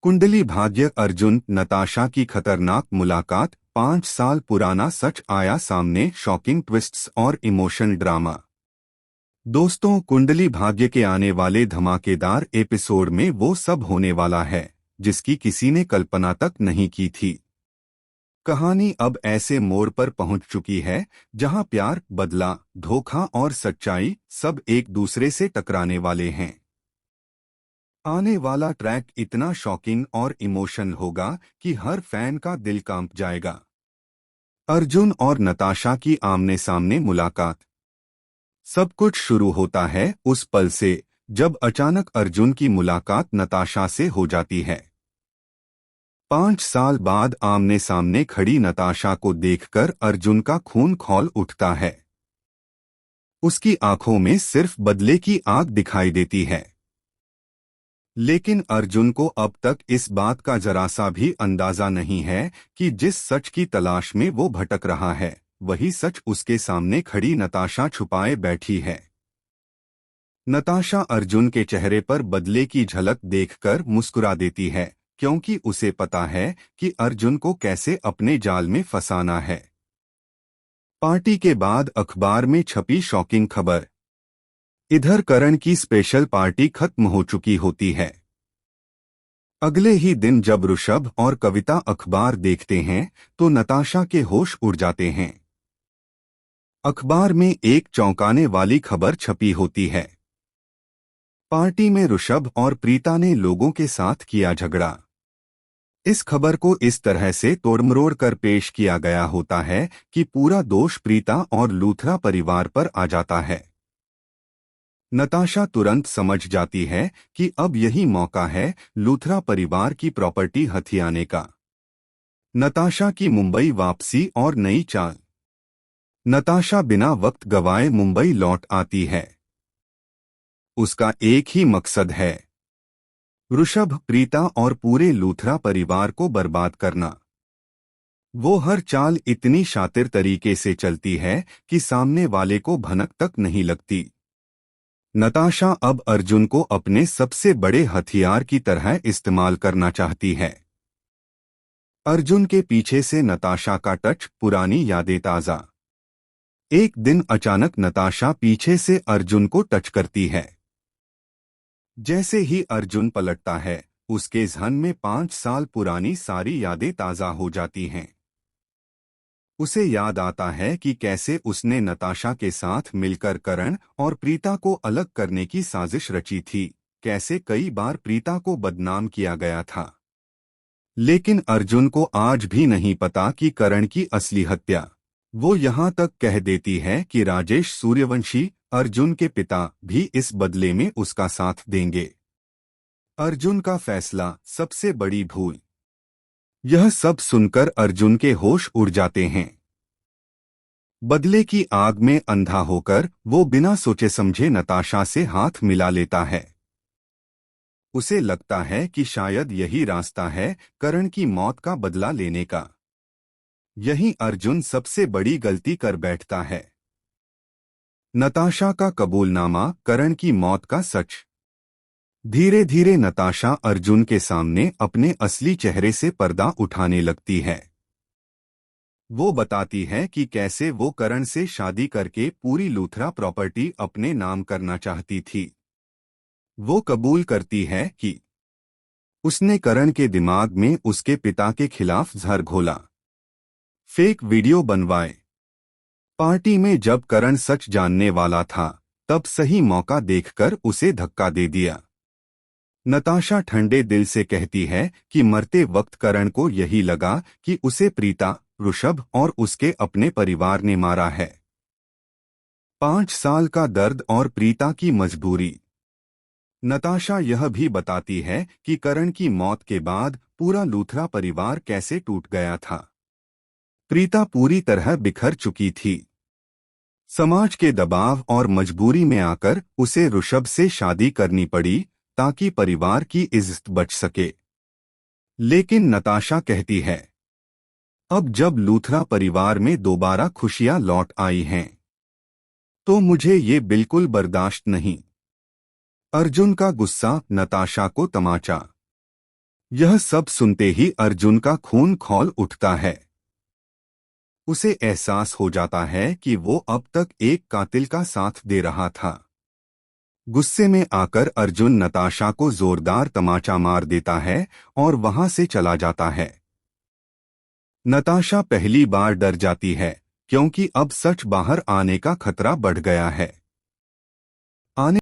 कुंडली भाग्य अर्जुन नताशा की खतरनाक मुलाकात। 5 साल पुराना सच आया सामने, शॉकिंग ट्विस्ट्स और इमोशन ड्रामा। दोस्तों, कुंडली भाग्य के आने वाले धमाकेदार एपिसोड में वो सब होने वाला है जिसकी किसी ने कल्पना तक नहीं की थी। कहानी अब ऐसे मोड़ पर पहुंच चुकी है जहां प्यार, बदला, धोखा और सच्चाई सब एक दूसरे से टकराने वाले हैं। आने वाला ट्रैक इतना शॉकिंग और इमोशन होगा कि हर फैन का दिल कांप जाएगा। अर्जुन और नताशा की आमने सामने मुलाकात। सब कुछ शुरू होता है उस पल से जब अचानक अर्जुन की मुलाकात नताशा से हो जाती है। 5 साल बाद आमने सामने खड़ी नताशा को देखकर अर्जुन का खून खौल उठता है। उसकी आंखों में सिर्फ बदले की आग दिखाई देती है। लेकिन अर्जुन को अब तक इस बात का जरा सा भी अंदाजा नहीं है कि जिस सच की तलाश में वो भटक रहा है वही सच उसके सामने खड़ी नताशा छुपाए बैठी है। नताशा अर्जुन के चेहरे पर बदले की झलक देखकर मुस्कुरा देती है, क्योंकि उसे पता है कि अर्जुन को कैसे अपने जाल में फंसाना है। पार्टी के बाद अखबार में छपी शॉकिंग खबर। इधर करण की स्पेशल पार्टी खत्म हो चुकी होती है। अगले ही दिन जब ऋषभ और कविता अखबार देखते हैं तो नताशा के होश उड़ जाते हैं। अखबार में एक चौंकाने वाली खबर छपी होती है। पार्टी में ऋषभ और प्रीता ने लोगों के साथ किया झगड़ा। इस खबर को इस तरह से तोड़मरोड़ कर पेश किया गया होता है कि पूरा दोष प्रीता और लूथरा परिवार पर आ जाता है। नताशा तुरंत समझ जाती है कि अब यही मौका है लूथरा परिवार की प्रॉपर्टी हथियाने का। नताशा की मुंबई वापसी और नई चाल। नताशा बिना वक्त गवाए मुंबई लौट आती है। उसका एक ही मकसद है, ऋषभ, प्रीता और पूरे लूथरा परिवार को बर्बाद करना। वो हर चाल इतनी शातिर तरीके से चलती है कि सामने वाले को भनक तक नहीं लगती। नताशा अब अर्जुन को अपने सबसे बड़े हथियार की तरह इस्तेमाल करना चाहती है। अर्जुन के पीछे से नताशा का टच, पुरानी यादें ताज़ा। एक दिन अचानक नताशा पीछे से अर्जुन को टच करती है। जैसे ही अर्जुन पलटता है उसके ज़हन में 5 साल पुरानी सारी यादें ताज़ा हो जाती हैं। उसे याद आता है कि कैसे उसने नताशा के साथ मिलकर करण और प्रीता को अलग करने की साजिश रची थी, कैसे कई बार प्रीता को बदनाम किया गया था। लेकिन अर्जुन को आज भी नहीं पता कि करण की असली हत्या। वो यहाँ तक कह देती है कि राजेश सूर्यवंशी, अर्जुन के पिता, भी इस बदले में उसका साथ देंगे। अर्जुन का फैसला, सबसे बड़ी भूल। यह सब सुनकर अर्जुन के होश उड़ जाते हैं। बदले की आग में अंधा होकर वो बिना सोचे समझे नताशा से हाथ मिला लेता है। उसे लगता है कि शायद यही रास्ता है करण की मौत का बदला लेने का। यही अर्जुन सबसे बड़ी गलती कर बैठता है। नताशा का कबूलनामा, करण की मौत का सच। धीरे धीरे नताशा अर्जुन के सामने अपने असली चेहरे से पर्दा उठाने लगती है। वो बताती है कि कैसे वो करण से शादी करके पूरी लूथरा प्रॉपर्टी अपने नाम करना चाहती थी। वो कबूल करती है कि उसने करण के दिमाग में उसके पिता के खिलाफ जहर घोला, फेक वीडियो बनवाए। पार्टी में जब करण सच जानने वाला था तब सही मौका देखकर उसे धक्का दे दिया। नताशा ठंडे दिल से कहती है कि मरते वक्त करण को यही लगा कि उसे प्रीता, ऋषभ और उसके अपने परिवार ने मारा है। 5 साल का दर्द और प्रीता की मजबूरी। नताशा यह भी बताती है कि करण की मौत के बाद पूरा लूथरा परिवार कैसे टूट गया था। प्रीता पूरी तरह बिखर चुकी थी। समाज के दबाव और मजबूरी में आकर उसे ऋषभ से शादी करनी पड़ी ताकि परिवार की इज्जत बच सके। लेकिन नताशा कहती है, अब जब लूथरा परिवार में दोबारा खुशियां लौट आई हैं तो मुझे ये बिल्कुल बर्दाश्त नहीं। अर्जुन का गुस्सा, नताशा को तमाचा। यह सब सुनते ही अर्जुन का खून खौल उठता है। उसे एहसास हो जाता है कि वो अब तक एक कातिल का साथ दे रहा था। गुस्से में आकर अर्जुन नताशा को जोरदार तमाचा मार देता है और वहां से चला जाता है। नताशा पहली बार डर जाती है क्योंकि अब सच बाहर आने का खतरा बढ़ गया है। आने